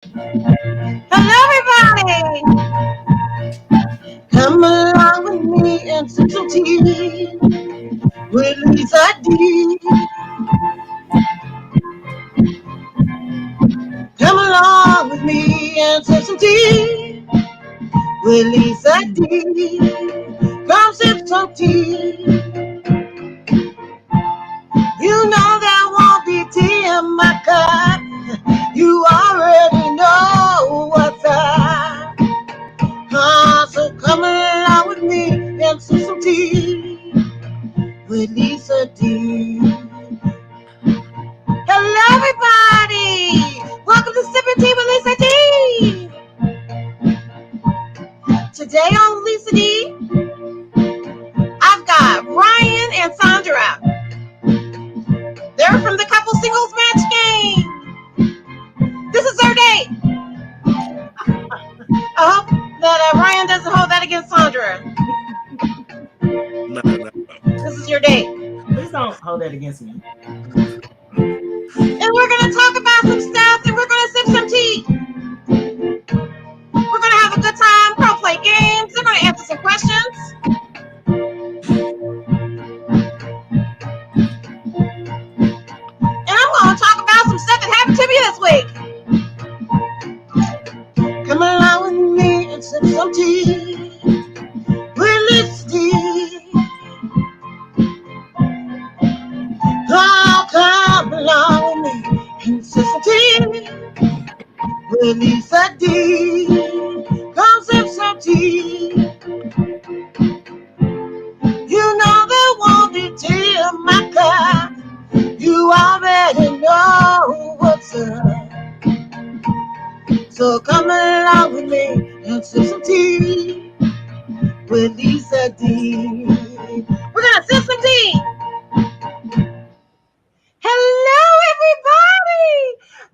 Hello, everybody. Come along with me and sip some tea with Lisa D. Come along with me and sip some tea with Lisa D. Come sip some tea. You know there won't be tea in my cup. You already know what's up. So come along with me and sip some tea with Lisa D. Hello, everybody. Welcome to Sippin Tea with Lisa D. Today on Lisa D, I've got Ryan and Sandra. They're from the couple singles match game. This is their date. I hope that Ryan doesn't hold that against Sandra. No. This is your date. Please don't hold that against me. And we're going to talk about some stuff and we're going to sip some tea. We're going to have a good time, pro play games. They're going to answer some questions. And I'm going to talk about some stuff that happened to me this week. Come along with me and sip some tea. We're listening. Oh, come along with me and sip some tea. With Lisa D. Come sip some tea. You know there won't be tea in my cup. You already know what's up. So come along with me and sip some tea with Lisa D. We're gonna sip some tea. Hello, everybody.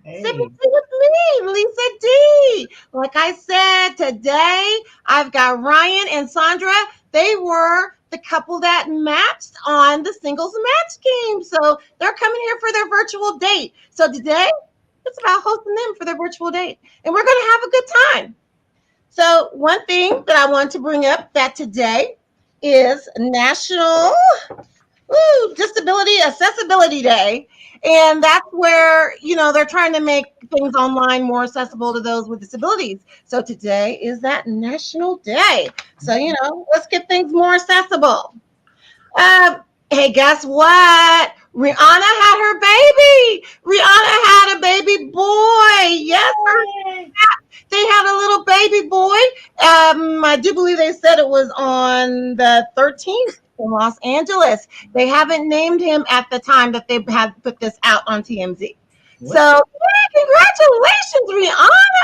Hey. Sipping tea with me, Lisa D. Like I said, today I've got Ryan and Sandra. They were the couple that matched on the singles match game. So they're coming here for their virtual date. So today it's about hosting them for their virtual date. And we're going to have a good time. So one thing that I want to bring up that today is National Disability Accessibility Day. And that's where, they're trying to make things online more accessible to those with disabilities. So today is that National Day. So, let's get things more accessible. Hey, guess what? Rihanna had her baby. Rihanna had a baby boy. Yes, they had a little baby boy. I do believe they said it was on the 13th. In Los Angeles. They haven't named him at the time that they have put this out on TMZ. What? So, congratulations,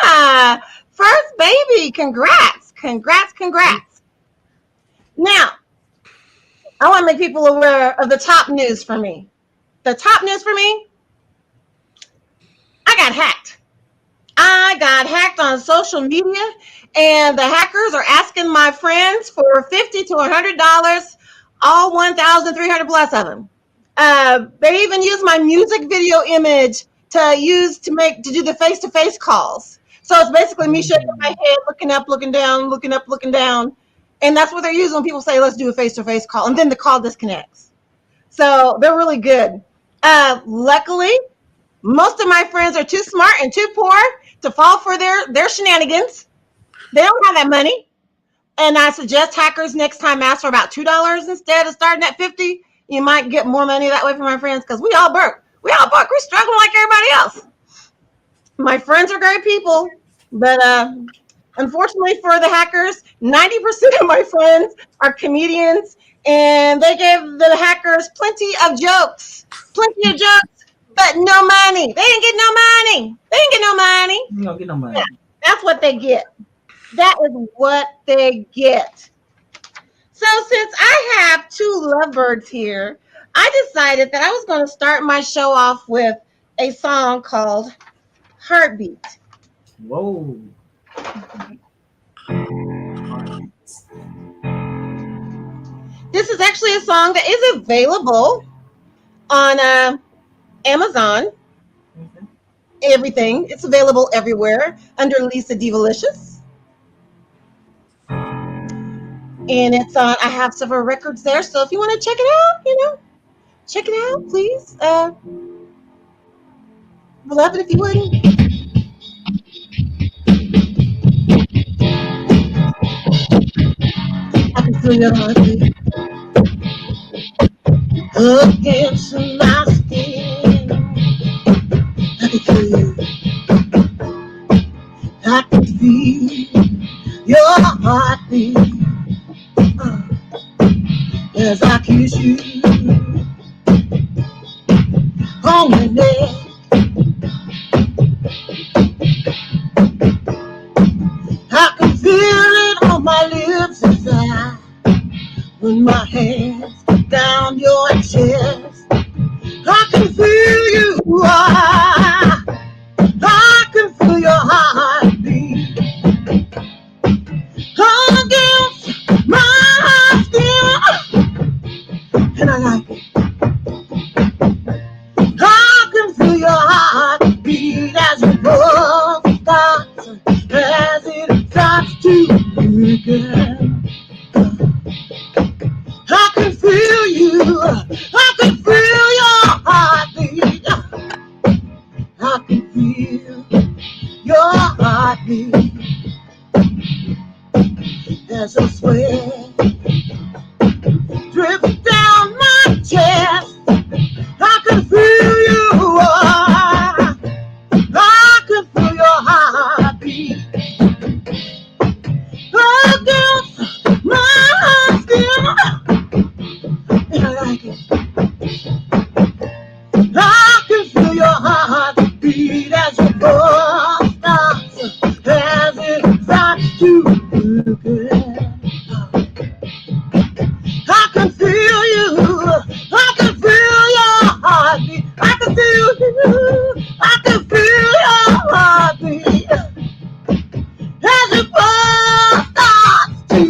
Rihanna. First baby. Congrats. Now, I want to make people aware of the top news for me. The top news for me, I got hacked. I got hacked on social media, and the hackers are asking my friends for $50 to $100. All 1,300 plus of them. They even use my music video image to do the face-to-face calls. So it's basically me shaking my head, looking up, looking down, looking up, looking down. And that's what they're using when people say, let's do a face-to-face call. And then the call disconnects. So they're really good. Luckily, most of my friends are too smart and too poor to fall for their shenanigans. They don't have that money. And I suggest hackers next time ask for about $2 instead of starting at $50. You might get more money that way from my friends because we all broke. We're struggling like everybody else. My friends are great people, but unfortunately for the hackers, 90% of my friends are comedians, and they gave the hackers plenty of jokes, but no money. They didn't get no money. You don't get no money. Yeah, that's what they get. That is what they get. So since I have two lovebirds here, I decided that I was going to start my show off with a song called Heartbeat. Whoa. This is actually a song that is available on Amazon. everything. It's available everywhere under Lisa Divalicious. And it's on, I have several records there. So if you want to check it out, check it out, please. Love it if you wouldn't. I can feel your heartbeat against my skin. I can feel you. I can feel your heartbeat uh, as I kiss you on the neck. I can feel it on my lips inside when my hands down your chest. I can feel you. I can feel your heartbeat against my skin, and I like it. I can feel your heartbeat as your pulse starts, as it starts to begin. I can feel you. I can feel your heartbeat. I can feel your heartbeat as your sweat drips down my chest. I can feel you. I can feel your heartbeat against my skin. And I like it. I can feel your heartbeat as your pulse stops, as it starts to begin. I can feel you. I can feel your heartbeat. I can feel you. I can feel your heartbeat as your pulse starts to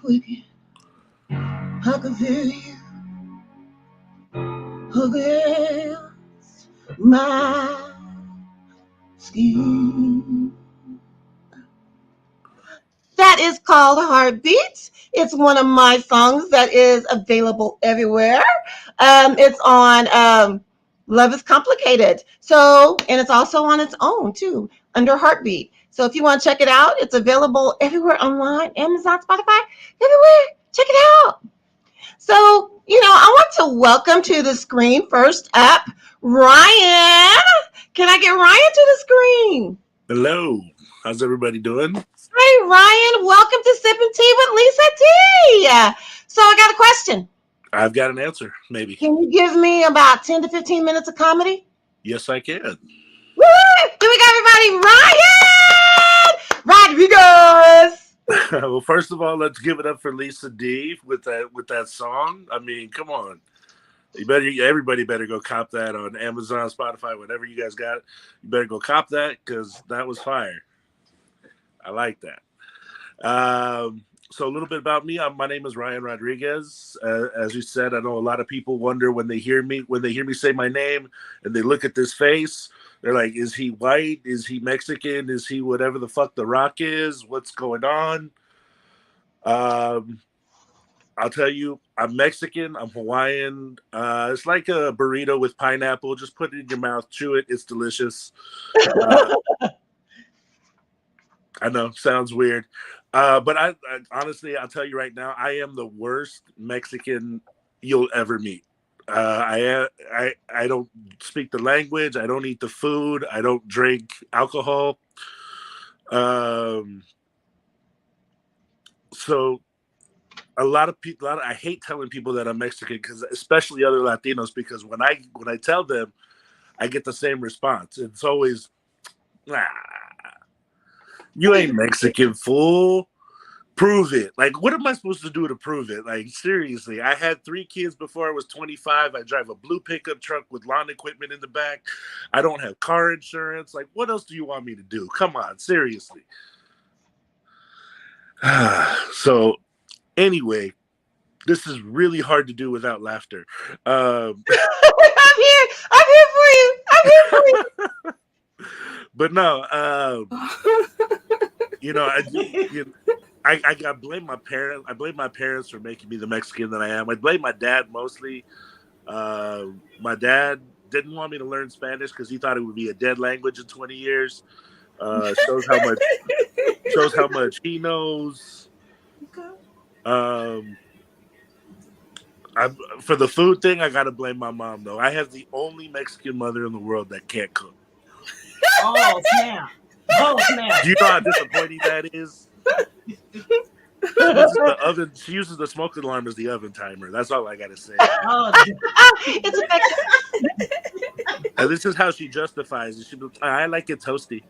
quicken. I can feel you against my skin. That is called Heartbeat. It's one of my songs that is available everywhere. It's on Love is Complicated. So, and it's also on its own too, under Heartbeat. So if you want to check it out, it's available everywhere online, Amazon, Spotify, everywhere. Check it out. So, I want to welcome to the screen first up, Ryan. Can I get Ryan to the screen? Hello. How's everybody doing? Hi, Ryan. Welcome to Sippin Tea with Lisa T. So I got a question. I've got an answer, maybe. Can you give me about 10 to 15 minutes of comedy? Yes, I can. Woo! Here we go, everybody. Ryan Rodriguez. Well, first of all, let's give it up for Lisa D with that song. I mean, come on. Everybody better go cop that on Amazon, Spotify, whatever you guys got. You better go cop that because that was fire. I like that. So a little bit about me. My name is Ryan Rodriguez. As you said, I know a lot of people wonder when they hear me say my name and they look at this face. They're like, is he white? Is he Mexican? Is he whatever the fuck The Rock is? What's going on? I'll tell you, I'm Mexican. I'm Hawaiian. It's like a burrito with pineapple. Just put it in your mouth, chew it. It's delicious. I know, sounds weird. But I honestly, I'll tell you right now, I am the worst Mexican you'll ever meet. I don't speak the language. I don't eat the food. I don't drink alcohol. So a lot of people, I hate telling people that I'm Mexican because, especially other Latinos, because when I tell them, I get the same response. It's always, nah, you ain't Mexican, fool. Prove it. Like, what am I supposed to do to prove it? Like, seriously, I had 3 kids before I was 25. I drive a blue pickup truck with lawn equipment in the back. I don't have car insurance. Like, what else do you want me to do? Come on, seriously. So, anyway, this is really hard to do without laughter. I I'm here for you. I'm here for you. But no, I blame my parents. I blame my parents for making me the Mexican that I am. I blame my dad mostly. My dad didn't want me to learn Spanish because he thought it would be a dead language in 20 years. Shows how much he knows. For the food thing, I gotta blame my mom though. I have the only Mexican mother in the world that can't cook. Oh snap! Oh snap! Do you know how disappointing that is? She uses the smoke alarm as the oven timer. That's all I gotta say. Oh, It's effective. And this is how she justifies it. I like it toasty.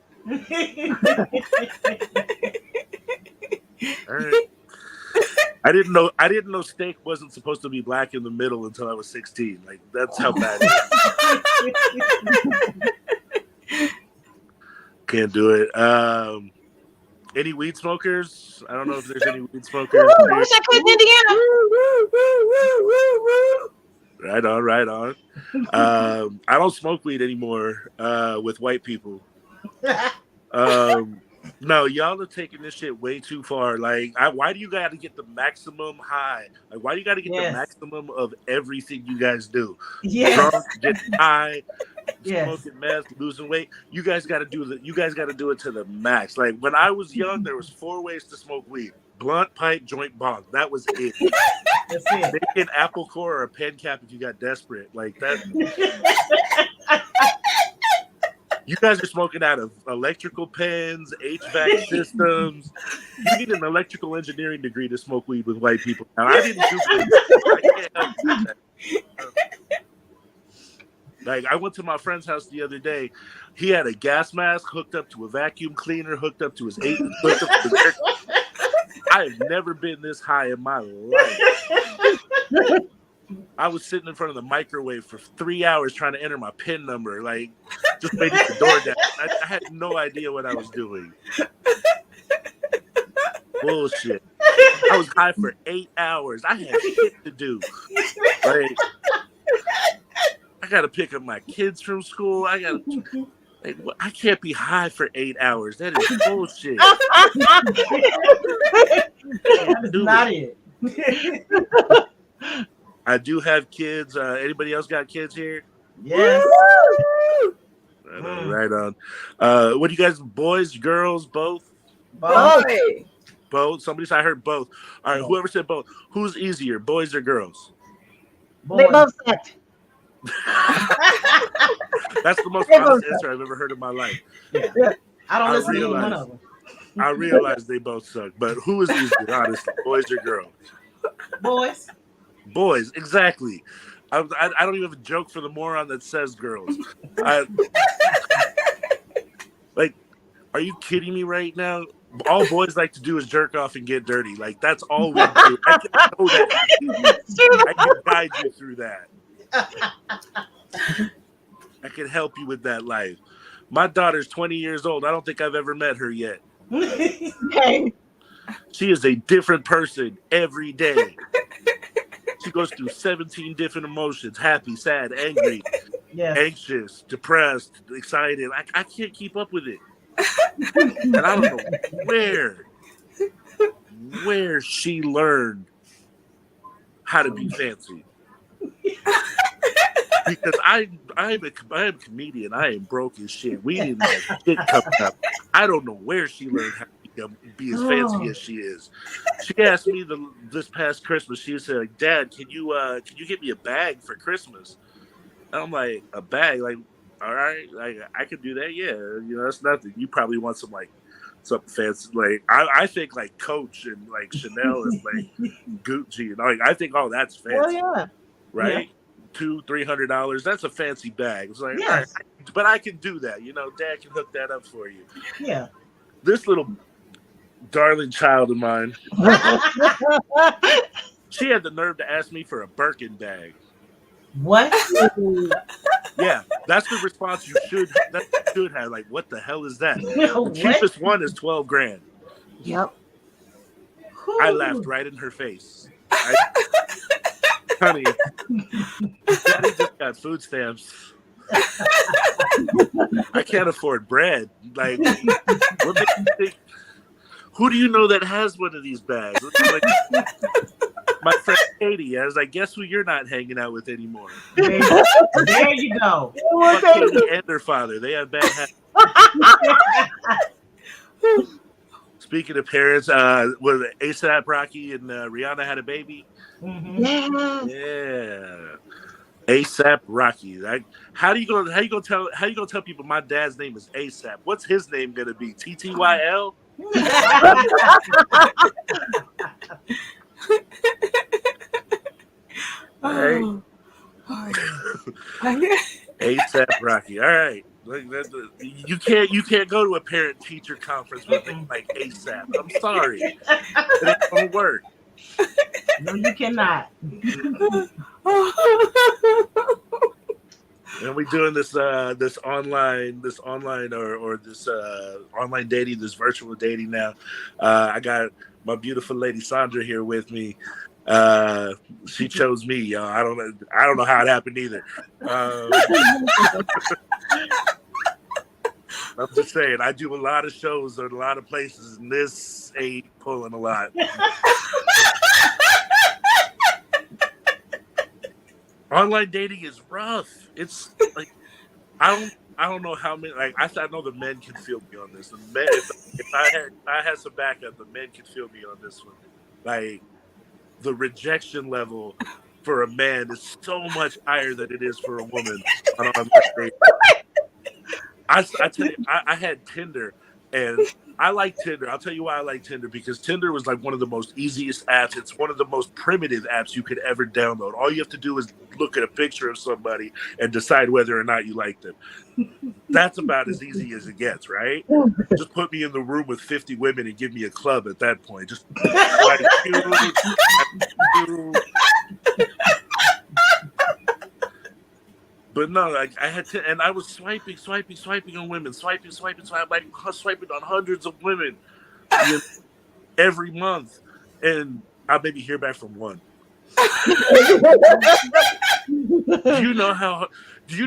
All right. I didn't know steak wasn't supposed to be black in the middle until I was 16. Like that's how bad it is. Can't do it. Any weed smokers? I don't know if there's any weed smokers. I wish I could in Indiana. Right on. I don't smoke weed anymore with white people. No, y'all are taking this shit way too far. Like, why do you got to get the maximum high? Like, why do you got to get the maximum of everything you guys do? yes. Drunk, getting high, Yes. smoking meth, losing weight. You guys got to do it to the max. Like when I was young, there was 4 ways to smoke weed: blunt, pipe, joint, bong. That was it. That's it. Make an apple core or a pen cap if you got desperate. Like that. You guys are smoking out of electrical pens, HVAC systems. You need an electrical engineering degree to smoke weed with white people. Now, I didn't do that. I can't help you with that. Like, I went to my friend's house the other day. He had a gas mask hooked up to a vacuum cleaner, hooked up to his air. I have never been this high in my life. I was sitting in front of the microwave for 3 hours trying to enter my PIN number, like just waiting for the door down. I had no idea what I was doing. Bullshit. I was high for 8 hours. I had shit to do. Like, I gotta pick up my kids from school. I can't be high for 8 hours. That is bullshit. That's not it. I do have kids. Anybody else got kids here? Yes. Right on. What do you guys, boys, girls, both? Both. Both? I heard both. All right, whoever said both. Who's easier, boys or girls? They both sucked. That's the most honest answer I've ever heard in my life. Yeah. I don't listen to either one of them. I realize they both suck, but who is easier, honestly, boys or girls? Boys. Boys, exactly. I don't even have a joke for the moron that says girls. Like, are you kidding me right now? All boys like to do is jerk off and get dirty. Like, that's all we do. I know that. I can guide you through that. I can help you with that life. My daughter's 20 years old. I don't think I've ever met her yet. Okay. She is a different person every day. She goes through 17 different emotions: happy, sad, angry, anxious, depressed, excited. I can't keep up with it. And I don't know where she learned how to be fancy. Because I'm a comedian. I am broke as shit. We didn't have shit coming up. I don't know where she learned how to be as fancy as she is. She asked me this past Christmas. She said, "Dad, can you get me a bag for Christmas?" And I'm like, "A bag? Like, all right, like I could do that. Yeah, that's nothing. You probably want something fancy. Like I think like Coach and like Chanel and like Gucci and like I think that's fancy. Well, yeah. Right." Yeah. $200-$300. That's a fancy bag. It's like, all right, but I can do that. Dad can hook that up for you. Yeah. This little darling child of mine, she had the nerve to ask me for a Birkin bag. What? Yeah, that's the response you should have. Like, what the hell is that? The cheapest one is $12,000. Yep. I laughed right in her face. honey, Daddy just got food stamps. I can't afford bread. Like, what makes you think? Who do you know that has one of these bags? Like, my friend Katie. I was like, guess who you're not hanging out with anymore? There you go. Fuck Katie and her father. They have bad habits. Speaking of parents, was it ASAP Rocky and Rihanna had a baby? Mm-hmm. Yeah. ASAP Rocky. Like, how you gonna tell people my dad's name is ASAP? What's his name gonna be? TTYL? All right. ASAP Rocky. All right. Like, you can't go to a parent teacher conference with like ASAP. I'm sorry. It ain't gonna work. No, you cannot. And we doing this online dating, this virtual dating now. I got my beautiful lady Sandra here with me. She chose me, y'all. I don't know how it happened either. I'm just saying, I do a lot of shows at a lot of places, and this ain't pulling a lot. Online dating is rough. It's like I don't know how many. Like I know the men can feel me on this. The men, if I had some backup, the men can feel me on this one. Like the rejection level for a man is so much higher than it is for a woman on online dating. I tell you, I had Tinder, and I like Tinder. I'll tell you why I like Tinder, because Tinder was like one of the most easiest apps. It's one of the most primitive apps you could ever download. All you have to do is look at a picture of somebody and decide whether or not you like them. That's about as easy as it gets, right? Just put me in the room with 50 women and give me a club at that point. Just like you. But no, like I had to, and I was swiping on women, swiping, like swiping on hundreds of women every month, and I maybe hear back from one. Do you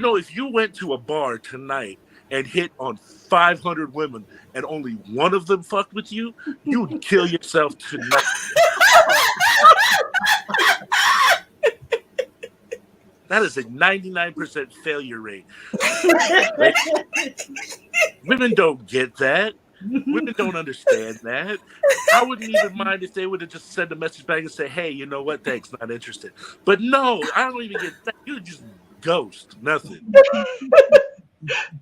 know if you went to a bar tonight and hit on 500 women and only one of them fucked with you, you'd kill yourself tonight. That is a 99% failure rate. Like, women don't get that. Women don't understand that. I wouldn't even mind if they would have just sent a message back and say, hey, you know what? Thanks, not interested. But no, I don't even get that. You just ghost. Nothing.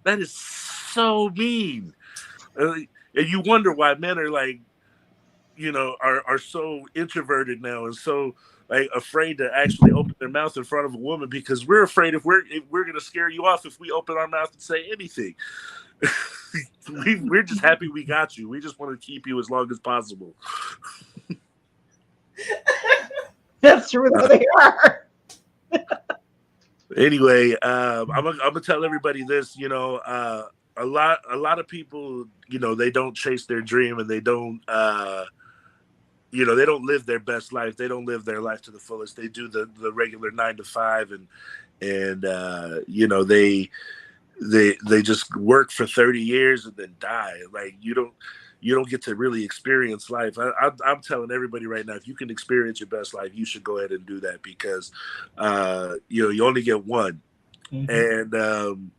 That is so mean. And you wonder why men are like, are so introverted now and so like afraid to actually open their mouth in front of a woman, because we're afraid if we're going to scare you off if we open our mouth and say anything. We're just happy we got you. We just want to keep you as long as possible. That's true. They are. Anyway, I'm gonna tell everybody this. A lot of people, they don't chase their dream, and they don't. They don't live their best life. They don't live their life to the fullest. They do the regular 9 to 5, and they just work for 30 years and then die. Like you don't get to really experience life. I'm telling everybody right now, if you can experience your best life, you should go ahead and do that, because you only get one. Mm-hmm. And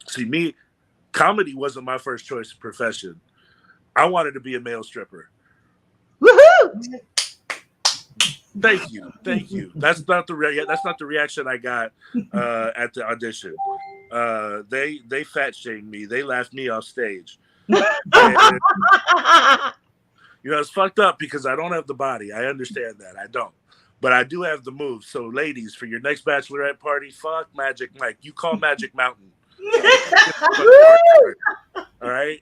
see, me, comedy wasn't my first choice of profession. I wanted to be a male stripper. Woohoo! Thank you. That's not the reaction I got at the audition. They fat shamed me. They laughed me off stage. And, it's fucked up because I don't have the body. I understand that. I don't. But I do have the moves. So ladies, for your next bachelorette party, fuck Magic Mike. You call Magic Mountain. All right?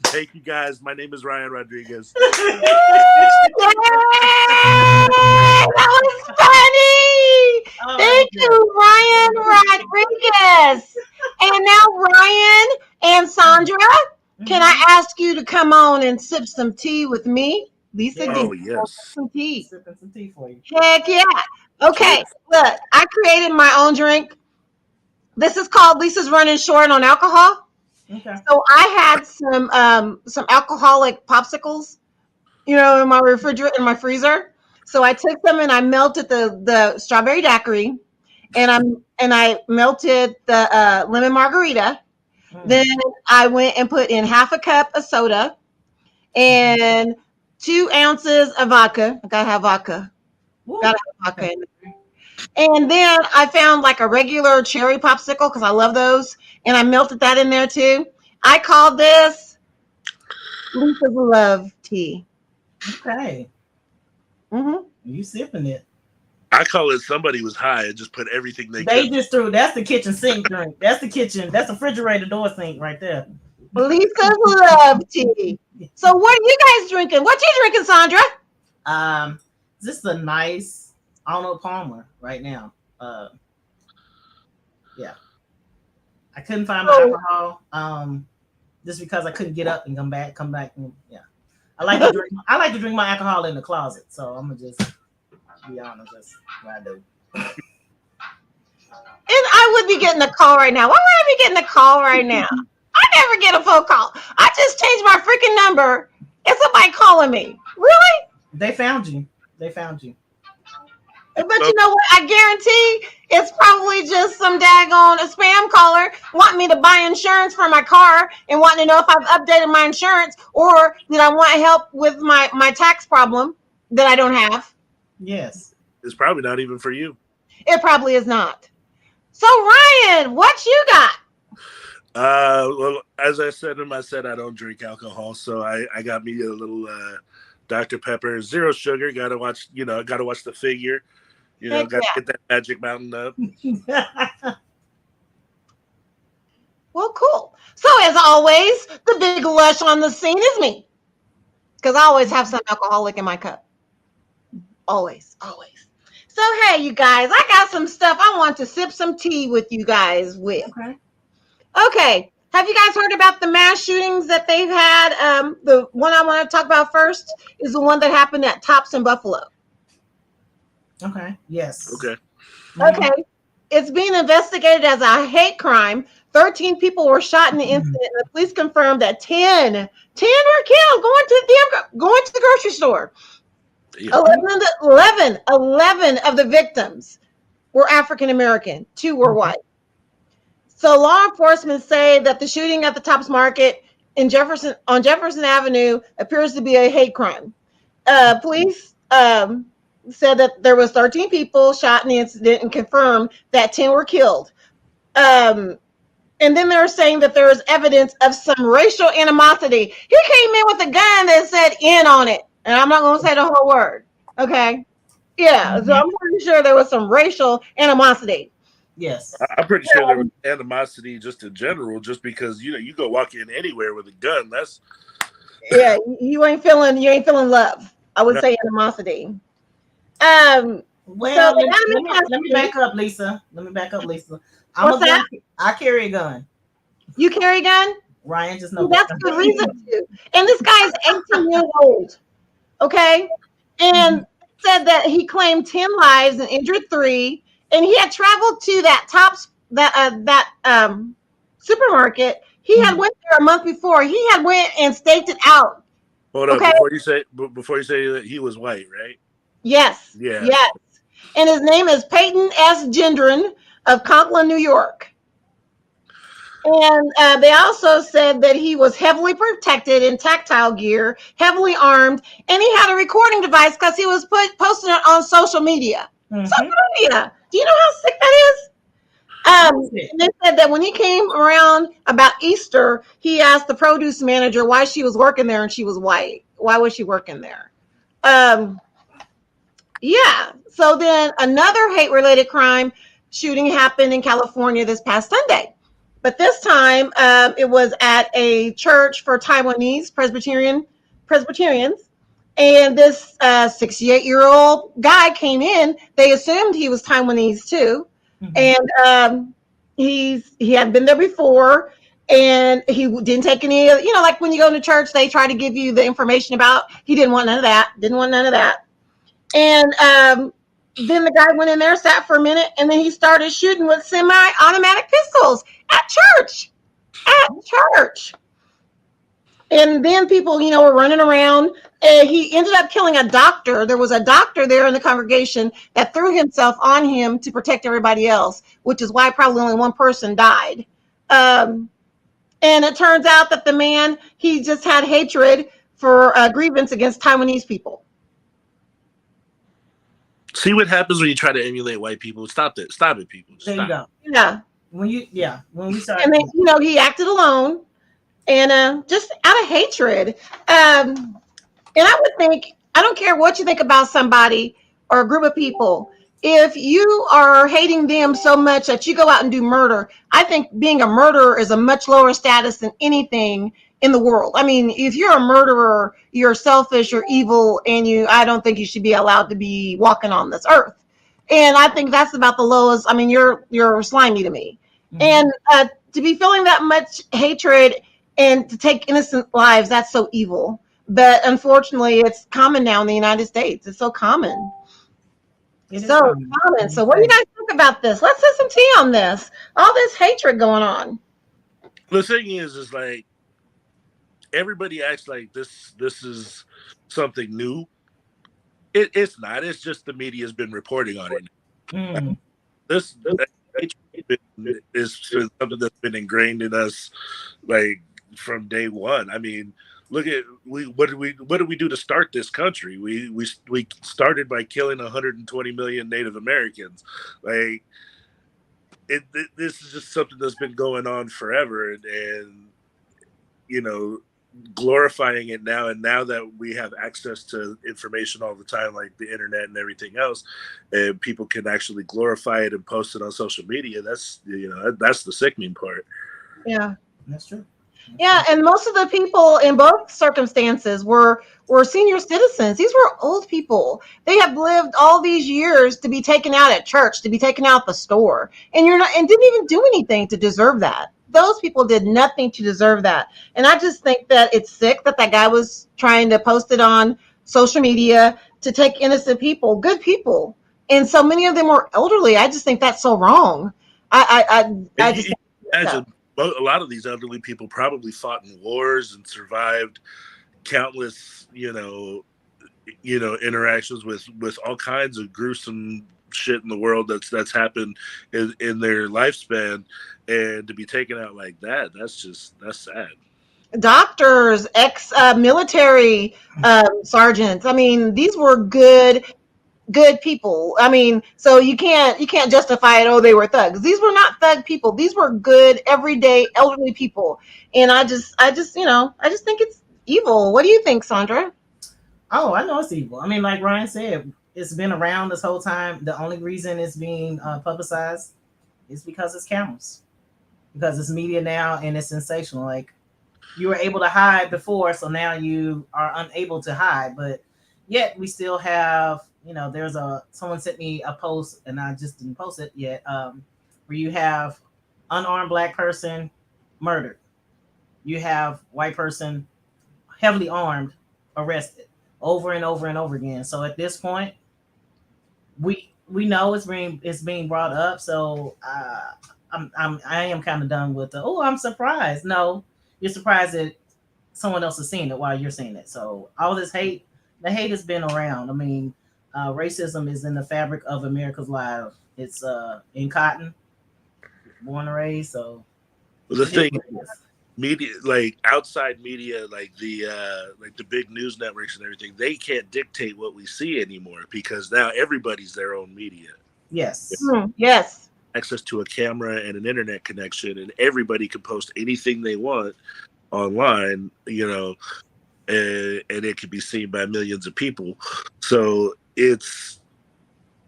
Thank you, guys. My name is Ryan Rodriguez. That was funny. Oh, thank you, Ryan Rodriguez. And now, Ryan and Sandra, can I ask you to come on and sip some tea with me? Lisa Yeah. D. Oh yes. Some tea. Sipping some tea for you. Heck yeah. Okay, Cheers. look, I created my own drink. This is called Lisa's Running Short on Alcohol. Okay. So I had some alcoholic popsicles, in my refrigerator, in my freezer. So I took them and I melted the strawberry daiquiri, and I melted the lemon margarita. Then I went and put in half a cup of soda and 2 ounces of vodka. I gotta have vodka. Woo. Gotta have vodka in there. And then I found like a regular cherry popsicle because I love those, and I melted that in there too. I called this Lisa's Love Tea. Okay. Hmm. You sipping it. I call it somebody was high and just put everything they They could. just threw. That's the kitchen sink drink. That's the kitchen. That's the refrigerator door sink right there. Lisa's Love Tea. So what are you guys drinking? What you drinking, Sandra? This is a nice Arnold Palmer right now. Yeah. I couldn't find my alcohol. Just because I couldn't get up and come back. And, yeah. I like to drink. I like to drink my alcohol in the closet. So I'm gonna just be honest. That's what I do. And I would be getting a call right now. Why would I be getting a call right now? I never get a phone call. I just changed my freaking number. And somebody calling me. Really? They found you. They found you. But you know what? I guarantee it's probably just some daggone a spam caller wanting me to buy insurance for my car and wanting to know if I've updated my insurance or that I want help with my tax problem that I don't have. Yes. It's probably not even for you. It probably is not. So Ryan, what you got? Well, as I said in my set, I don't drink alcohol, so I got me a little Dr. Pepper, zero sugar. Gotta watch the figure. Heck Gotta yeah. get that magic mountain up. Well, cool. So as always, the big lush on the scene is me. Because I always have some alcoholic in my cup. Always, always. So hey, you guys, I got some stuff I want to sip some tea with you guys with. Okay. Okay. Have you guys heard about the mass shootings that they've had? The one I want to talk about first is the one that happened at Tops in Buffalo. Okay. Yes. Okay. Okay. It's being investigated as a hate crime. 13 people were shot in the incident. And the police confirmed that 10 were killed going to the grocery store. Yeah. 11 of the victims were African American. 2 were white. So law enforcement say that the shooting at the Tops Market on Jefferson Avenue appears to be a hate crime. Police said that there was 13 people shot in the incident and confirmed that 10 were killed. And then they're saying that there is evidence of some racial animosity. He came in with a gun that said "N" on it, and I'm not going to say the whole word. Okay, yeah. So I'm pretty sure there was some racial animosity. Yes. I'm pretty sure there was animosity just in general, just because you go walk in anywhere with a gun. That's Yeah, you ain't feeling love. I would say animosity. Well, So let me back up, Lisa. What's that? I carry a gun. You carry a gun? Ryan, just know That's a good reason to. And this guy's 18 years old. Okay, and said that he claimed 10 lives and injured 3, and he had traveled to that supermarket. He had went there a month before. He had went and staked it out. hold up Okay. before you say that he was white, right? Yes. Yeah. Yes. And his name is Peyton S. Gendron of Conklin, New York. And they also said that he was heavily protected in tactile gear, heavily armed, and he had a recording device because he was posting it on social media. Social media. Do you know how sick that is? And they said that when he came around about Easter, he asked the produce manager why she was working there, and she was white. Why was she working there? Yeah. So then another hate-related crime shooting happened in California this past Sunday. But this time it was at a church for Taiwanese Presbyterians. And this 68-year-old guy came in. They assumed he was Taiwanese too. And he had been there before. And he didn't take any, like when you go to church, they try to give you the information about, he didn't want none of that, And then the guy went in there, sat for a minute, and then he started shooting with semi-automatic pistols at church. And then people, were running around. And he ended up killing a doctor. There was a doctor there in the congregation that threw himself on him to protect everybody else, which is why probably only one person died. And it turns out that the man, he just had hatred for grievance against Taiwanese people. See what happens when you try to emulate white people. Stop it, people. There you go. Yeah. When we start, and then he acted alone, and just out of hatred. And I would think, I don't care what you think about somebody or a group of people. If you are hating them so much that you go out and do murder, I think being a murderer is a much lower status than anything in the world. I mean, if you're a murderer, you're selfish, you're evil, and I don't think you should be allowed to be walking on this earth. And I think that's about the lowest. I mean, you're slimy to me. Mm-hmm. And to be feeling that much hatred and to take innocent lives, that's so evil. But unfortunately, it's common now in the United States. It's so common. So common. So what do you guys think about this? Let's have some tea on this. All this hatred going on. The thing is like everybody acts like this is something new. It's not. It's just the media has been reporting on it. Mm. This is something that's been ingrained in us, like from day one. I mean, look at what did we do to start this country? We started by killing 120 million Native Americans. Like this is just something that's been going on forever, and glorifying it now. And now that we have access to information all the time, like the internet and everything else, and people can actually glorify it and post it on social media, that's that's the sickening part. Yeah, that's true. Yeah, and most of the people in both circumstances were senior citizens. These were old people. They have lived all these years to be taken out at church, to be taken out the store, and didn't even do anything to deserve that. Those people did nothing to deserve that. And I just think that it's sick that guy was trying to post it on social media to take innocent people, good people, and so many of them were elderly. I just think that's so wrong. I just imagine. A lot of these elderly people probably fought in wars and survived countless, interactions with all kinds of gruesome shit in the world that's happened in their lifespan, and to be taken out like that's sad. Doctors, ex-military sergeants. I mean, these were good people. I mean, so you can't justify it. Oh, they were thugs. These were not thug people. These were good, everyday, elderly people. And I just think it's evil. What do you think, Sandra? Oh, I know it's evil. I mean, like Ryan said, it's been around this whole time. The only reason it's being publicized is because it's cameras, because it's media now, and it's sensational. Like, you were able to hide before, so now you are unable to hide. But yet we still have, there's someone sent me a post, and I just didn't post it yet, where you have unarmed Black person murdered. You have white person heavily armed arrested over and over and over again. So at this point, we know it's being brought up. So I am kind of done with I'm surprised. No, you're surprised that someone else is seeing it while you're seeing it. So all this hate, the hate has been around. I mean, racism is in the fabric of America's life. It's in cotton, born and raised. So the thing, media, like outside media, like the big news networks and everything, they can't dictate what we see anymore, because now everybody's their own media. Yes. Yes. Access to a camera and an internet connection, and everybody can post anything they want online, and it can be seen by millions of people. So it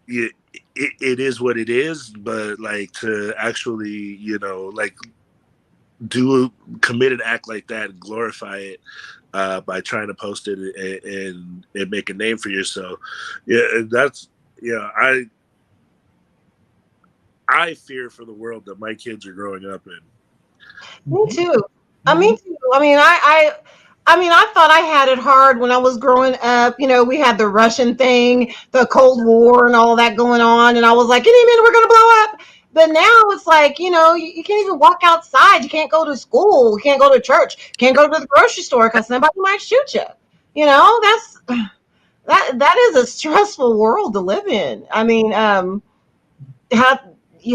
is what it is. But like, to actually, like, commit an act like that and glorify it by trying to post it and make a name for yourself, that's I fear for the world that my kids are growing up in. Me too. Me too. I thought I had it hard when I was growing up. We had the Russian thing, the Cold War, and all that going on, and I was like, any minute we're gonna blow up. But now it's like, you can't even walk outside. You can't go to school. You can't go to church. You can't go to the grocery store because somebody might shoot you. That is a stressful world to live in. How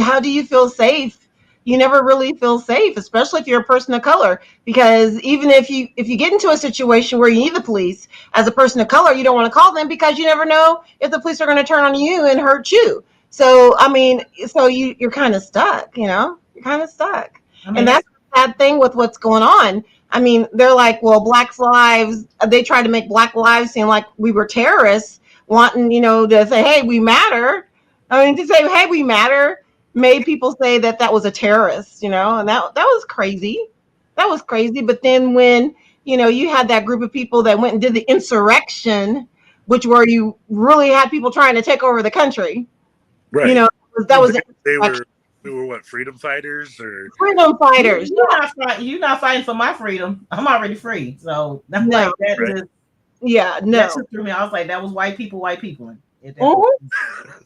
how do you feel safe? You never really feel safe, especially if you're a person of color, because even if you get into a situation where you need the police as a person of color, you don't want to call them because you never know if the police are going to turn on you and hurt you. So you're kind of stuck. You're kind of stuck, and that's the sad thing with what's going on. They're like, well, Black lives. They try to make Black lives seem like we were terrorists, wanting to say, hey, we matter. To say, hey, we matter, made people say that was a terrorist, and that was crazy. That was crazy. But then when, you had that group of people that went and did the insurrection, which where you really had people trying to take over the country. Right. That was we were what, freedom fighters or freedom fighters. You're not fighting for my freedom. I'm already free. So that's no. like that Right. is, yeah, no. That just threw me. I was like, that was white people. White people.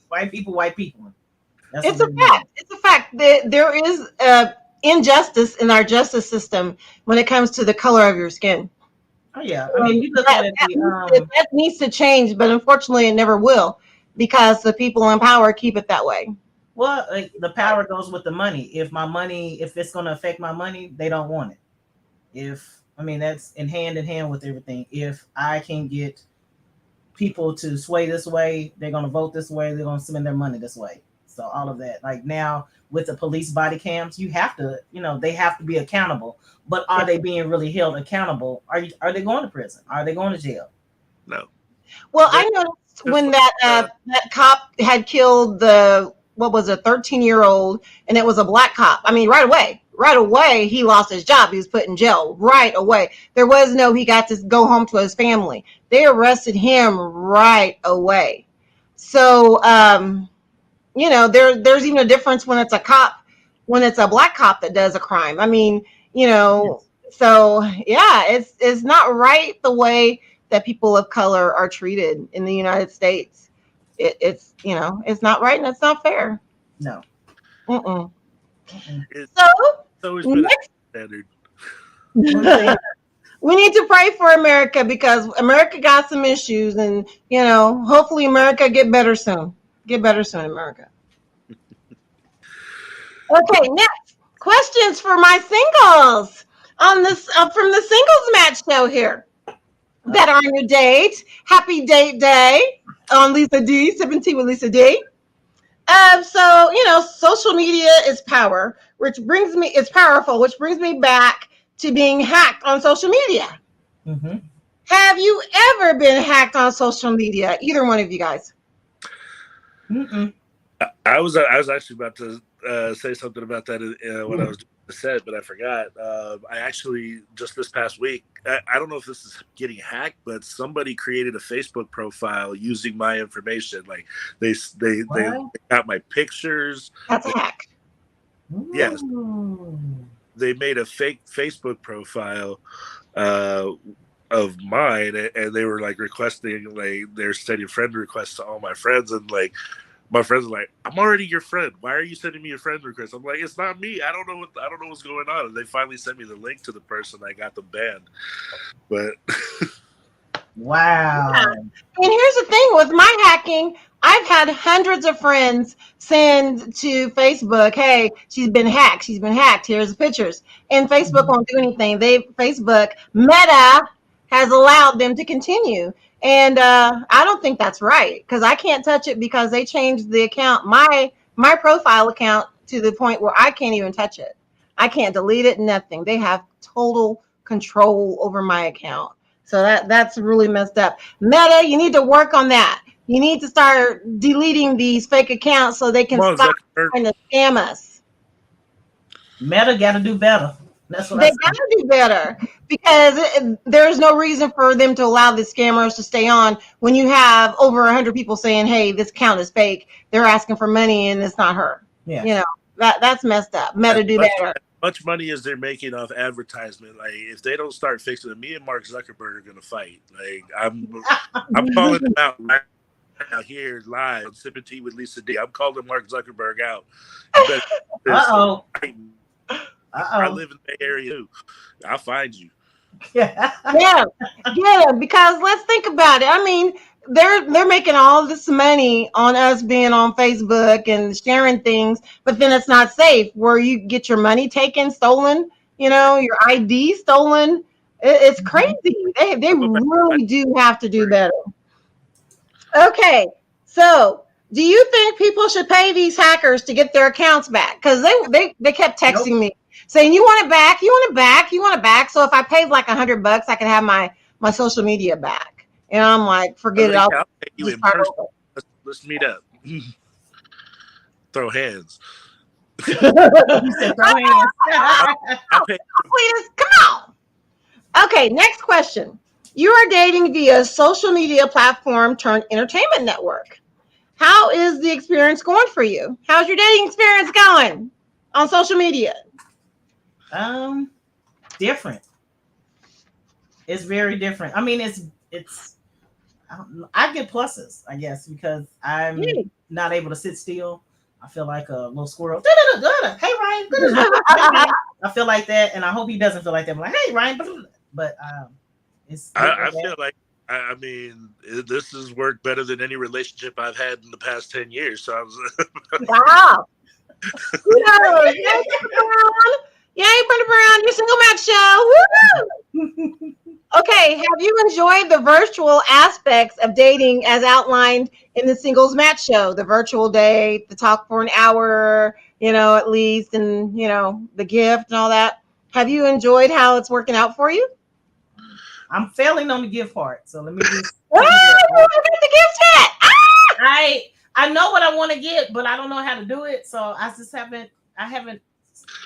White people. It's a fact. It's a fact that there is injustice in our justice system when it comes to the color of your skin. Oh yeah, you look at it. That needs to change, but unfortunately, it never will because the people in power keep it that way. Well, the power goes with the money. If it's going to affect my money, they don't want it. That's in hand with everything. If I can get people to sway this way, they're going to vote this way, they're going to spend their money this way. So all of that, like now with the police body cams, you have to, they have to be accountable. But are they being really held accountable? Are they going to prison? Are they going to jail? No. Well, I noticed when that cop had killed the 13-year-old, and it was a Black cop. Right away, he lost his job. He was put in jail right away. There was no, he got to go home to his family. They arrested him right away. So, there's even a difference when it's a cop, when it's a Black cop that does a crime. So yeah, it's not right the way that people of color are treated in the United States. It's not right and it's not fair. No. So always been a standard. We need to pray for America because America got some issues, and hopefully America get better soon. Get better soon, America. Okay, next questions for my singles on this from the singles match show here that are on your date. Happy date day on Lisa D. Sippin Tea with Lisa D. Social media is power, it's powerful, which brings me back to being hacked on social media. Mm-hmm. Have you ever been hacked on social media? Either one of you guys? Mm-mm. I was actually about to say something about that when I was doing the set, but I forgot. I actually just this past week, I don't know if this is getting hacked, but somebody created a Facebook profile using my information. Like they got my pictures. That's a hack. Yes. They made a fake Facebook profile of mine, and they were like requesting, like they're sending friend requests to all my friends, and like my friends are like, I'm already your friend. Why are you sending me a friend request? I'm like, it's not me. I don't know what's going on. And they finally sent me the link to the person. I got them banned. But wow. Yeah. And here's the thing with my hacking, I've had hundreds of friends send to Facebook, hey, she's been hacked. Here's the pictures. And Facebook won't do anything. Facebook Meta has allowed them to continue. And I don't think that's right because I can't touch it because they changed the account, my profile account, to the point where I can't even touch it. I can't delete it, nothing. They have total control over my account. So that's really messed up. Meta, you need to work on that. You need to start deleting these fake accounts so they can stop trying to scam us. Meta got to do better. That's what they got to do better because there's no reason for them to allow the scammers to stay on when you have over 100 people saying, hey, this account is fake. They're asking for money and it's not her. Yeah. That's messed up. Meta do better. much money as they're making off advertisement, like if they don't start fixing it, me and Mark Zuckerberg are gonna fight. Like I'm calling him out right now here live on Sippin Tea with Lisa D. I'm calling Mark Zuckerberg out. Uh-oh. I live in the Bay Area too. I'll find you. Yeah, because let's think about it. I mean, they're making all this money on us being on Facebook and sharing things, but then it's not safe. Where you get your money taken, stolen, your ID stolen. It's crazy. They really do have to do better. Okay, so do you think people should pay these hackers to get their accounts back? Because they kept texting me saying, you want it back, you want it back, you want it back. So if I paid like $100, I could have my social media back. And I'm like, forget it. I'll pay you in person. Let's meet up. Throw hands. You said throw hands. Come on. Okay, next question. You are dating via social media platform turned entertainment network. How is the experience going for you? How's your dating experience going on social media? Different. It's very different. I mean, it's I get pluses, I guess, because I'm not able to sit still. I feel like a little squirrel. Hey, Ryan. I feel like that, and I hope he doesn't feel like that. I'm like, hey, Ryan. But I feel like, I mean, this has worked better than any relationship I've had in the past 10 years. So I was wow. Yay, Brenda Brown, your single match show. Woo! Okay, have you enjoyed the virtual aspects of dating as outlined in the singles match show? The virtual date, the talk for an hour, at least, and, the gift and all that. Have you enjoyed how it's working out for you? I'm failing on the gift part, so let me just. Get the gift yet? I know what I want to get, but I don't know how to do it, so I haven't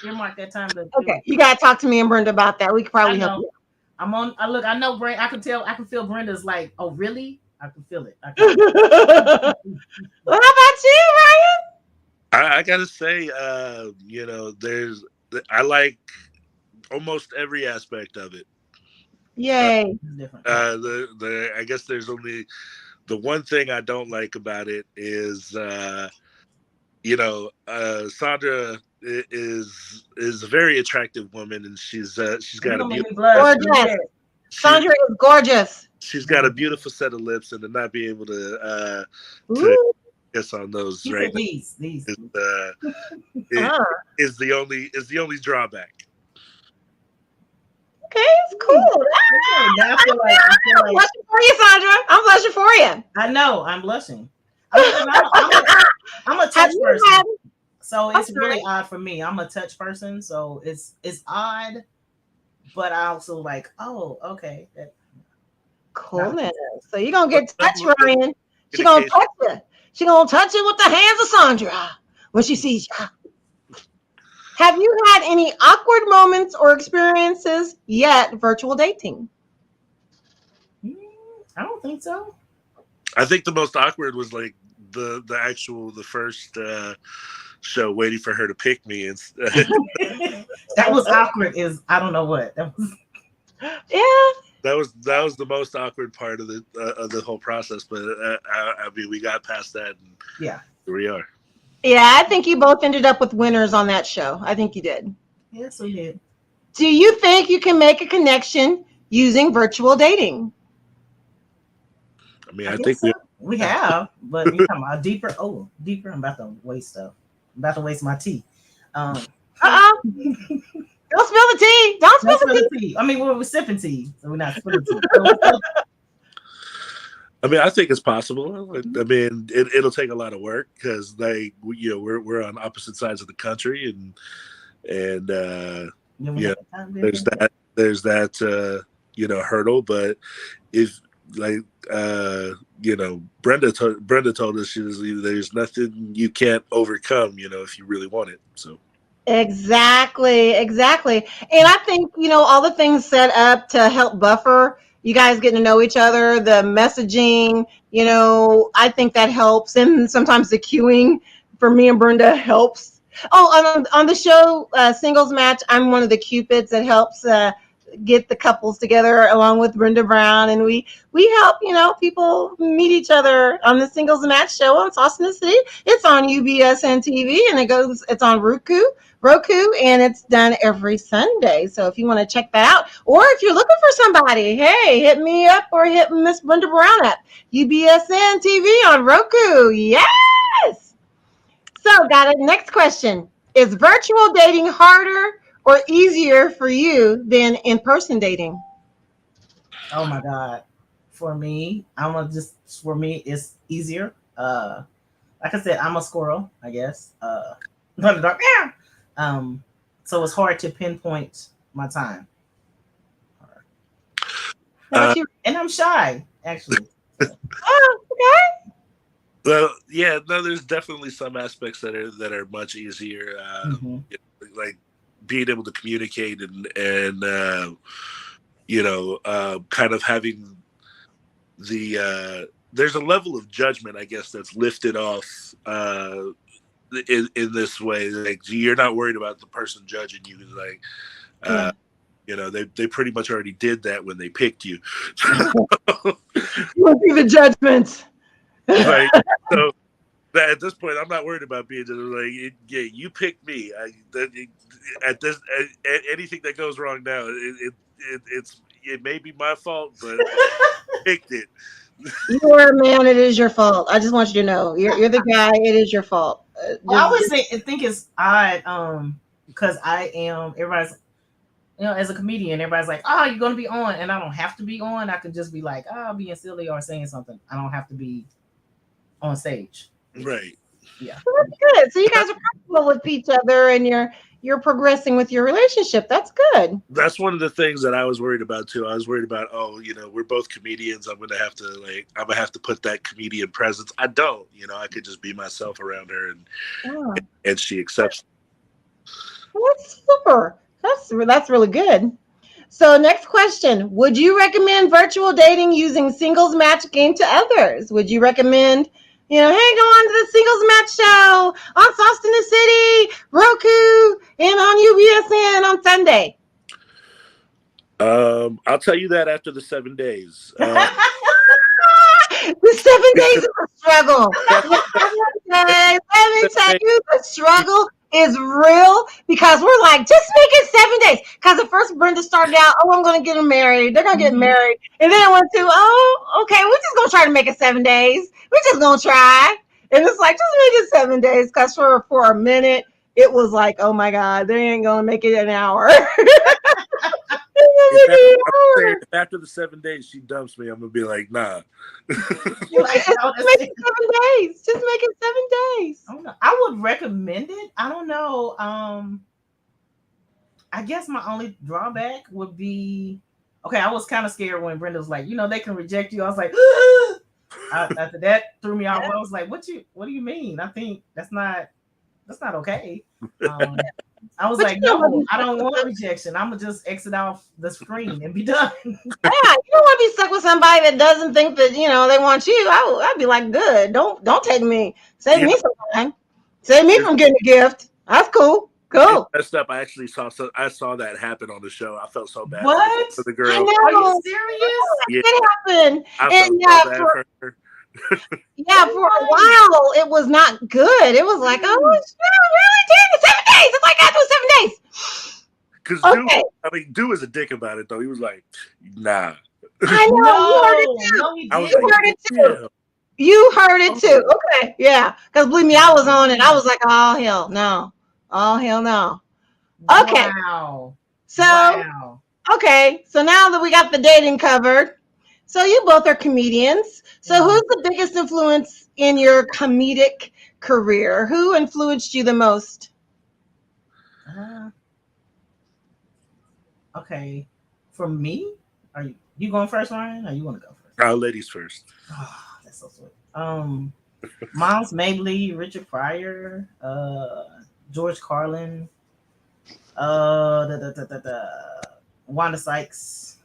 earmarked that time to. Okay, you gotta talk to me and Brenda about that. We could probably help you. I know Brenda. I can feel Brenda's like, oh really? I can feel it. What about you, Ryan? I gotta say, I like almost every aspect of it. Yay! I guess there's only the one thing I don't like about it is, Sandra is a very attractive woman, and she's got a beautiful. Gorgeous. Sandra is gorgeous. She's got a beautiful set of lips, and to not be able to kiss on those these is the only drawback. Okay, it's cool. I'm blushing for you, Sandra. I'm blushing for you. I know. I'm blushing. I'm a touch person, so it's really odd for me. I'm a touch person, so it's odd, but I also like, oh, okay. Coolness. So you're gonna get touched, Ryan. She's gonna touch you. She's gonna touch it with the hands of Sandra when she sees you. Have you had any awkward moments or experiences yet virtual dating? I don't think so. I think the most awkward was like the first show waiting for her to pick me. And that was awkward. I don't know what. That was. Yeah. That was the most awkward part of the whole process. But I mean, we got past that. And here we are. Yeah, I think you both ended up with winners on that show. I think you did. Yes, we did. Do you think you can make a connection using virtual dating? I mean, I think so. We have, but you're talking about deeper. Oh, deeper. I'm about to waste stuff. I'm about to waste my tea. Don't spill the tea. Don't spill the tea. I mean, we're sipping tea, so we're not spilling tea. I mean, I think it's possible. I mean, it'll take a lot of work because we're on opposite sides of the country, and there's that hurdle. But if Brenda told us there's nothing you can't overcome, if you really want it. So. Exactly. And I think, all the things set up to help buffer you guys getting to know each other, the messaging, I think that helps. And sometimes the queuing for me and Brenda helps. Oh, on the show Singles Match, I'm one of the cupids that helps get the couples together along with Brenda Brown, and we help people meet each other on the Singles Match show on Sauce in the City. It's on UBSN TV, and it's on Roku, and it's done every Sunday. So if you want to check that out, or if you're looking for somebody, hey, hit me up or hit Miss Brenda Brown up. UBSN TV on Roku. Yes. So, got it. Next question. Is virtual dating harder or easier for you than in-person dating? Oh my God. For me, for me, it's easier. Like I said, I'm a squirrel, I guess. Not a dog. Yeah. So it's hard to pinpoint my time. How about you? And I'm shy, actually. Oh, okay. Well, yeah, no, there's definitely some aspects that are much easier, like being able to communicate and kind of having there's a level of judgment, I guess, that's lifted off in this way. Like you're not worried about the person judging you, like. Yeah. They pretty much already did that when they picked you. You will be the judgment. Like, so that at this point, I'm not worried about being like, yeah, you picked me. Anything that goes wrong now, it may be my fault, but I picked it. You're a man. It is your fault. I just want you to know, you're the guy. It is your fault. Well, I always think it's odd, because I am everybody's. As a comedian, everybody's like, "Oh, you're gonna be on," and I don't have to be on. I can just be like, "Oh, being silly or saying something." I don't have to be on stage. Right. Yeah. Well, that's good. So you guys are comfortable with each other, and you're progressing with your relationship. That's good. That's one of the things that I was worried about too. I was worried about, we're both comedians. I'm gonna have to put that comedian presence. I don't. I could just be myself around her, and she accepts. Well, that's super. That's really good. So next question. Would you recommend virtual dating using singles match game to others? Would you recommend, hey, go on to the singles match show on Sauce in the City, Roku, and on UBSN on Sunday? I'll tell you that after the 7 days. The 7 days is a struggle. Let me tell you, the struggle is real because we're like, just make it 7 days. Because at first Brenda started out, I'm going to get them married. They're going to get married. And then I went to, okay, we're just going to try to make it 7 days. We're just going to try. And it's like, just make it 7 days. Because for a minute, it was like, oh my God, they ain't going to make it an hour. If after the 7 days she dumps me, I'm gonna be like, nah. Just make it 7 days. Just make it 7 days. I would recommend it. I don't know. I guess my only drawback would be, okay, I was kind of scared when Brenda was like, they can reject you. I was like, after that threw me off. I was like, what do you mean? I think that's not okay. I was like, no, I don't want rejection. I'm gonna just exit off the screen and be done. Yeah, you don't want to be stuck with somebody that doesn't think that they want you. I'd be like, good. Don't take me. Save me some time. Save me from getting a gift. That's cool. Cool. Messed up. I actually saw that happen on the show. I felt so bad for the girl. I know. Are you serious? Yeah. It happened. I felt so bad for her. Yeah, for a while it was not good. It was like, oh, it's really 7 days. It's like after 7 days. Because Dew is a dick about it though. He was like, nah. I know. You heard it too. You heard it too. Okay, yeah. Because believe me, I was on it. I was like, oh hell no. Oh hell no. Okay. Wow. So okay. So now that we got the dating covered, so you both are comedians. So who's the biggest influence in your comedic career? Who influenced you the most? Okay. For me? Are you going first, Ryan? Or you want to go first? Ladies first. Oh, that's so sweet. Miles Mabley, Richard Pryor, George Carlin, Wanda Sykes.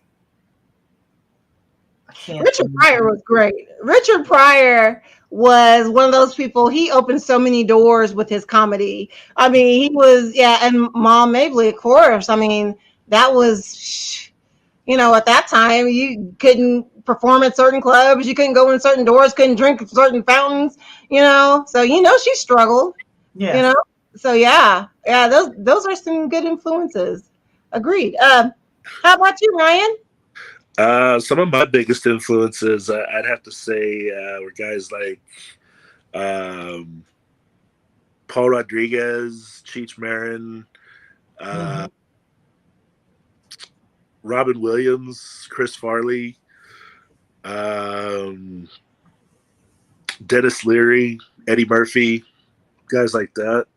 Richard Pryor was great. Richard Pryor was one of those people. He opened so many doors with his comedy. I mean, he was, yeah, and Mom Mabley, of course. I mean, that was, at that time, you couldn't perform at certain clubs, you couldn't go in certain doors, couldn't drink certain fountains, so she struggled, Yeah. So yeah, those are some good influences. Agreed. How about you, Ryan? Some of my biggest influences, I'd have to say, were guys like um, Paul Rodriguez, Cheech Marin, Robin Williams, Chris Farley, Dennis Leary, Eddie Murphy, guys like that.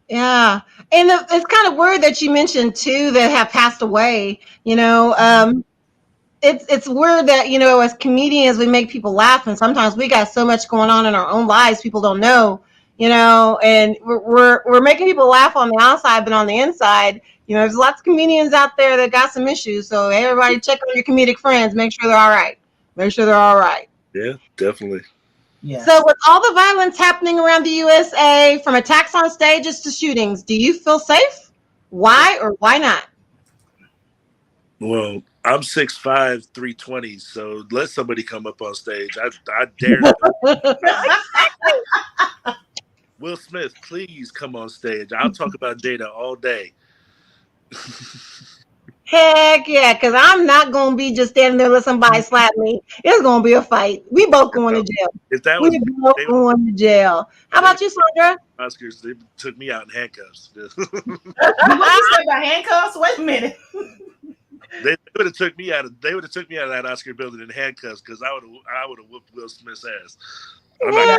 Yeah, and it's kind of weird that you mentioned two that have passed away. It's weird that as comedians we make people laugh, and sometimes we got so much going on in our own lives people don't know. And we're making people laugh on the outside, but on the inside, there's lots of comedians out there that got some issues. So everybody check on your comedic friends, make sure they're all right. Make sure they're all right. Yeah, definitely. Yeah. So with all the violence happening around the USA, from attacks on stages to shootings, do you feel safe? Why or why not? Well, I'm 6'5", 320, so let somebody come up on stage. I dare to. Will Smith, please come on stage. I'll talk about Jada all day. Heck yeah, because I'm not going to be just standing there let somebody slap me. It's going to be a fight. We both going to jail. If that was We both going to jail. How about you, Sandra? Oscars, they took me out in handcuffs. What you say about handcuffs? Wait a minute. They would have took me out of that Oscar building in handcuffs because I would have whooped Will Smith's ass. Yeah. They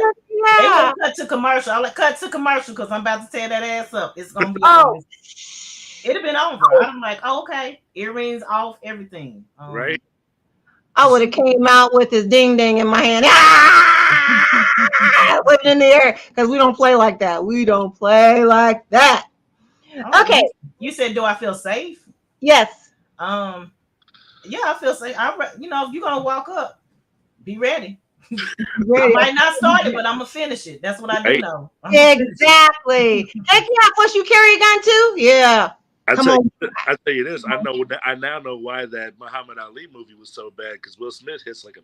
want to cut to commercial. I'll cut to commercial because I'm about to tear that ass up. It's gonna be it'd have been over. I'm like, okay, earrings off, everything. Right. I would have came out with his ding ding in my hand. Put it in the air because we don't play like that. We don't play like that. Okay. You said, do I feel safe? Yes. Yeah, I feel safe. If you're gonna walk up, be ready. I might not start it, but I'm gonna finish it. That's what I do know. Exactly. Heck yeah! Plus, you carry a gun too. Yeah. I tell you this. I now know why that Muhammad Ali movie was so bad because Will Smith hits like a.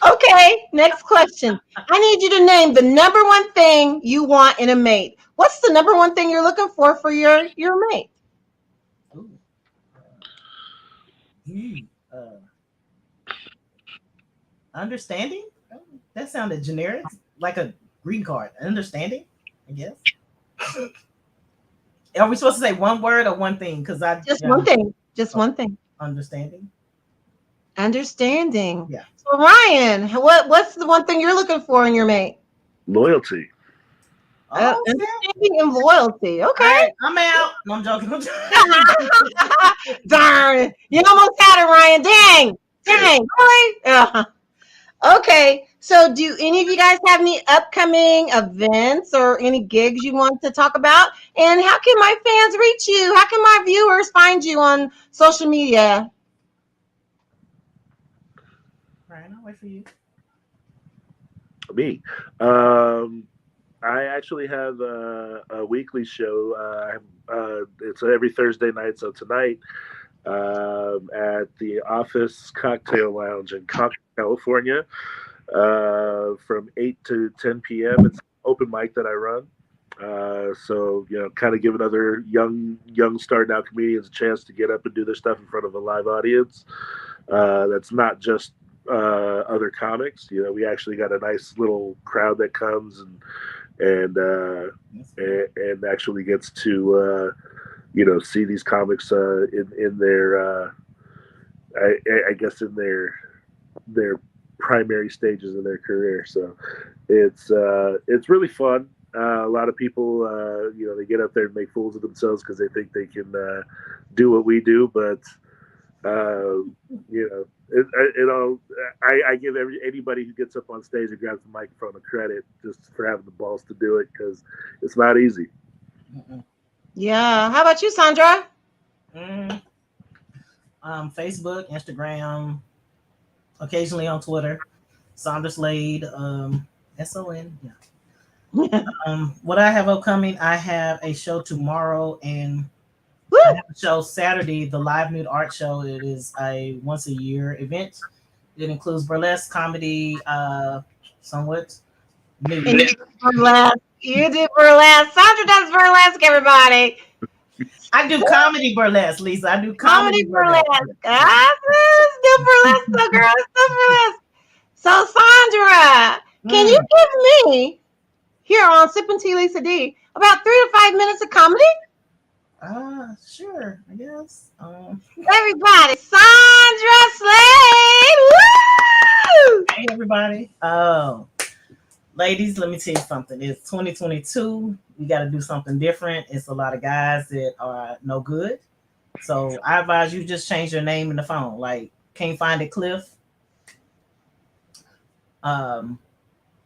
Okay. Next question. I need you to name the number one thing you want in a mate. What's the number one thing you're looking for your mate? Understanding? That sounded generic, like a green card. Understanding, I guess. Are we supposed to say one word or one thing? Because one thing. Just one thing. Understanding. Yeah. So Ryan, what's the one thing you're looking for in your mate? Loyalty. Understanding and loyalty. Okay. Right, I'm out. No, I'm joking. Darn. You almost had it, Ryan. Dang. Really? Yeah. Okay. So do any of you guys have any upcoming events or any gigs you want to talk about? And how can my fans reach you? How can my viewers find you on social media? Ryan, I'll wait for you. Me. I actually have a weekly show. It's every Thursday night. So tonight at the Office Cocktail Lounge in Concord, California, from 8 to 10 p.m. It's an open mic that I run. So kind of giving other young starting out comedians a chance to get up and do their stuff in front of a live audience. That's not just other comics. We actually got a nice little crowd that comes and actually gets to see these comics in their I guess in their primary stages of their career. So it's really fun. A lot of people they get up there and make fools of themselves because they think they can do what we do, but I give anybody who gets up on stage and grabs the microphone a credit just for having the balls to do it because it's not easy. Yeah. How about you, Sandra? Facebook, Instagram, occasionally on Twitter. Sandra Slade, SON. Yeah. What I have upcoming, I have a show tomorrow and I have a show Saturday, the Live Nude Art Show. It is a once a year event. It includes burlesque, comedy, somewhat nude. And you did burlesque. You did burlesque. Sandra does burlesque, everybody. I do comedy burlesque, Lisa. I do comedy burlesque. Still burlesque, so girl. Still burlesque. So, Sandra, can you give me, here on Sippin Tea, Lisa D, about 3 to 5 minutes of comedy? Sure, I guess. Everybody, Sandra Slade. Woo! Hey, everybody. Ladies, let me tell you something. It's 2022. We got to do something different. It's a lot of guys that are no good. So I advise you just change your name in the phone. Like, can't find it, Cliff.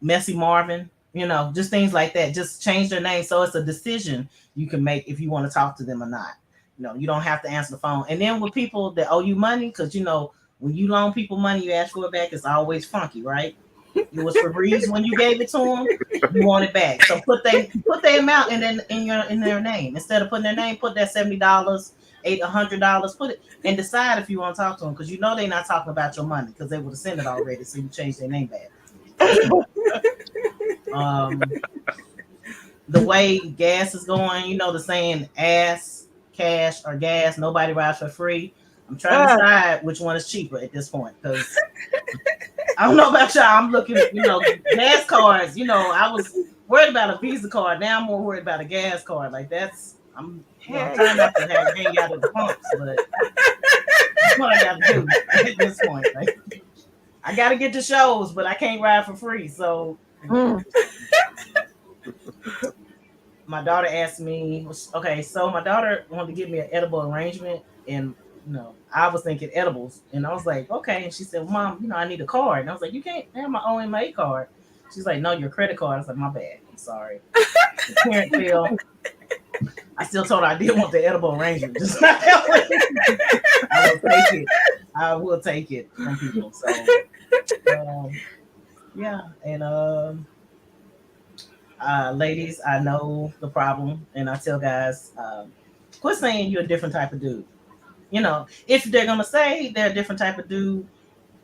Messy Marvin. You know, just things like that. Just change their name so it's a decision you can make if you want to talk to them or not. You know, you don't have to answer the phone. And then with people that owe you money, because, you know, when you loan people money, you ask for it back, it's always funky, right? It was for breeze when you gave it to them. You want it back. So put their amount in their name. Instead of putting their name, put that $70, $100. Put it and decide if you want to talk to them, because you know they're not talking about your money because they would have sent it already. So you change their name back. The way gas is going, you know the saying, ass, cash, or gas. Nobody rides for free. I'm trying to decide which one is cheaper at this point, because I don't know about y'all. I'm looking at, you know, gas cards. You know, I was worried about a Visa card. Now I'm more worried about a gas card. Like I'm trying not to hang out at the pumps, but that's what I got to do at this point. Like, I got to get to shows, but I can't ride for free. So my daughter asked me, okay, so my daughter wanted to give me an edible arrangement, and you know, I was thinking edibles, and I was like, okay. And she said, well, Mom, you know, I need a card. And I was like, you can't have my OMA card. She's like, no, your credit card. I was like, my bad. I'm sorry. The parent bill. I still told her I did want the edible arrangement. Just not that way. I will take it from people. So, yeah. And ladies, I know the problem, and I tell guys, quit saying you're a different type of dude. You know, if they're gonna say they're a different type of dude,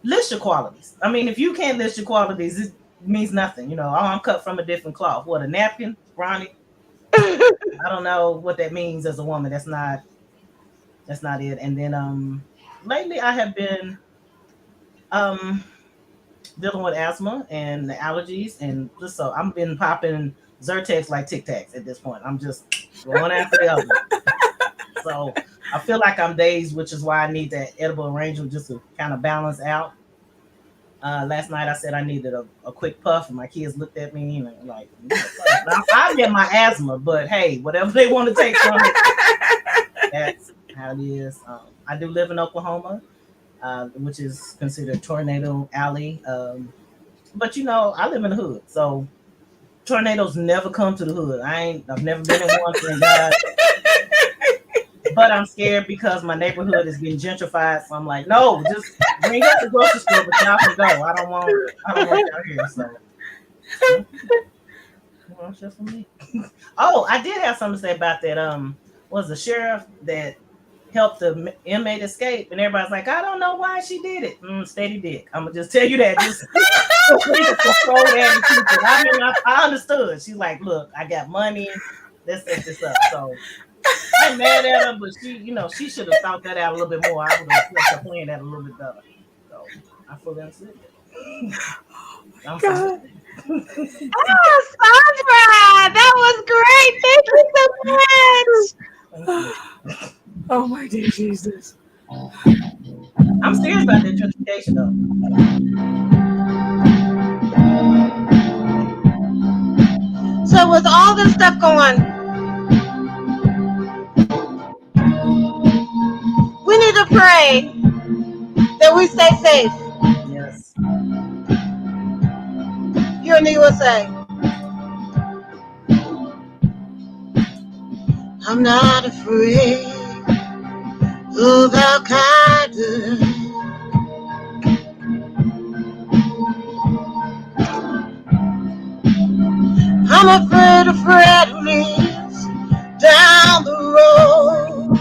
list your qualities. I mean, if you can't list your qualities, it means nothing. You know, oh, I'm cut from a different cloth. What, a napkin, Ronnie? I don't know what that means as a woman. That's not it. And then lately I have been dealing with asthma and allergies, and just so I've been popping Zyrtex like Tic Tacs at this point. I'm just one after the other. So I feel like I'm dazed, which is why I need that edible arrangement just to kind of balance out. Last night I said I needed a quick puff, and my kids looked at me and like, I get my asthma, but hey, whatever they want to take from it, that's how it is. I do live in Oklahoma, which is considered Tornado Alley. But you know, I live in the hood, so tornadoes never come to the hood. I've never been in one, thank God. But I'm scared because my neighborhood is getting gentrified. So I'm like, no, just bring up the grocery store, but y'all can go. I don't want y'all here. So, well, it's just for me. Oh, I did have something to say about that. Was the sheriff that helped the inmate escape, and everybody's like, I don't know why she did it. Steady dick. I'm gonna just tell you that. Just throw that. I mean, I understood. She's like, look, I got money. Let's set this up. So. I'm mad at her, but she should have thought that out a little bit more. I would have let her playing that a little bit better. So I fully understood it. Oh, Sandra, that was great. Thank you so much. Oh my dear Jesus. I'm serious about that gentrification though. So with all this stuff going, we need to pray that we stay safe. Yes. Here in the USA. I'm not afraid of Al Qaeda. I'm afraid of Fred who lives down the road.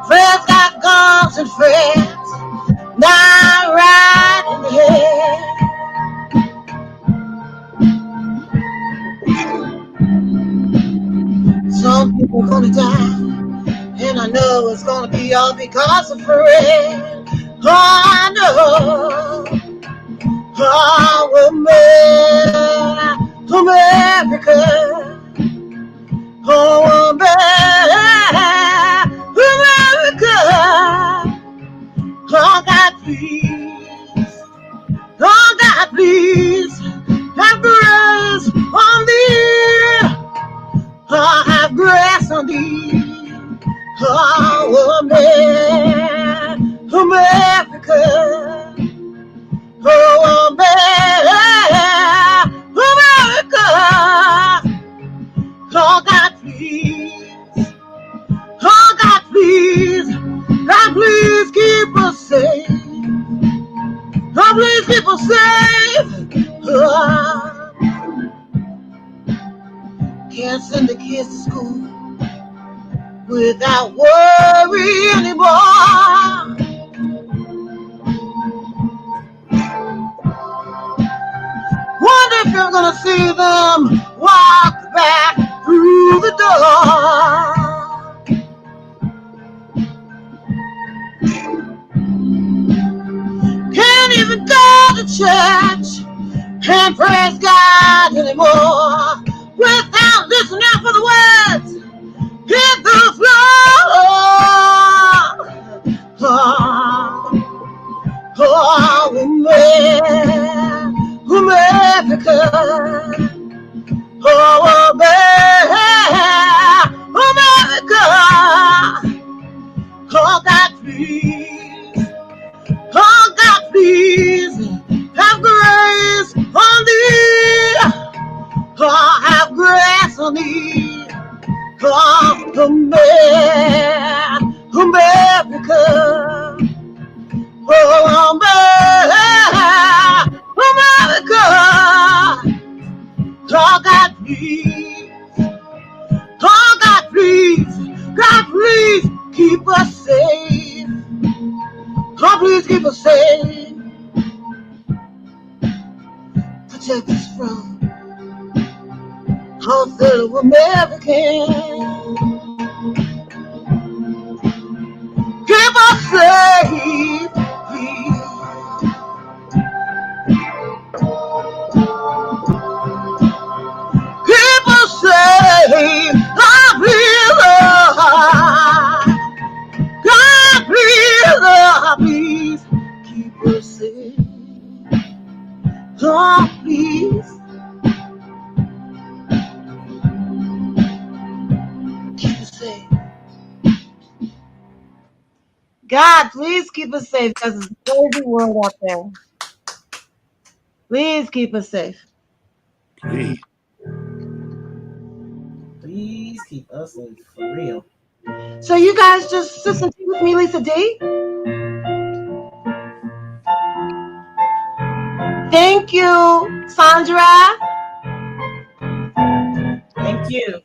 Fred's got guns and Fred's not right in the head. Some people gonna die, and I know it's gonna be all because of Fred. Oh, I know. Oh, America. Oh, America. Oh, God, please. Oh, God, please. Have grace on thee. Oh, have grace on thee. Oh, America. Oh, America. Oh, God, please. Oh, God, please. God, please keep us safe. Oh, please keep us safe. Oh, can't send the kids to school without worry anymore. Wonder if you're gonna see them walk back through the door. Can't even go to church and praise God anymore without listening for the words hit the floor. Oh, America. Oh, America. Oh, God, please. Oh, God, please. Have grace on thee. Oh, have grace on thee. Oh, America. Oh, America. Oh, God, please. Oh, God, please. God, please keep us safe. God, please keep us safe. Protect us from all fellow Americans. Keep us safe, please. Keep us safe. God, please, God, please, keep us safe. God, please, keep us safe. God, please keep us safe because it's a crazy world out there. Please keep us safe. Please. Please keep us safe for real. So you guys just listen to with me, Lisa D. Thank you, Sandra. Thank you.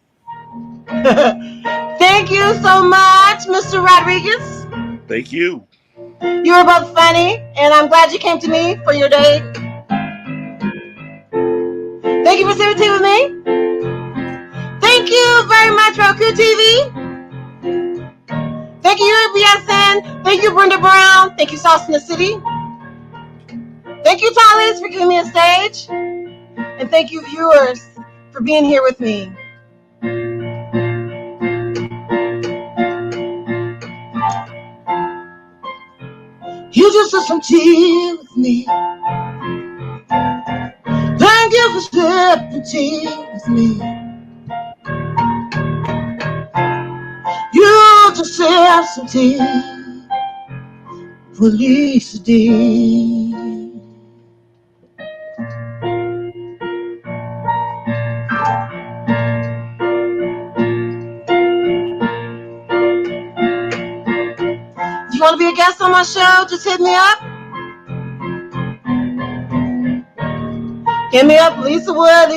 Thank you so much, Mr. Rodriguez. Thank you. You were both funny, and I'm glad you came to me for your day. Thank you for Sippin Tea with me. Thank you very much, Roku TV. Thank you, BSN. Thank you, Brenda Brown. Thank you, Sauce in the City. Thank you, Tallis, for giving me a stage. And thank you, viewers, for being here with me. You just took some tea with me. Thank you for sipping tea with me. You just sip some tea for Lisa D. want to be a guest on my show, just hit me up. Hit me up, Lisa Wood,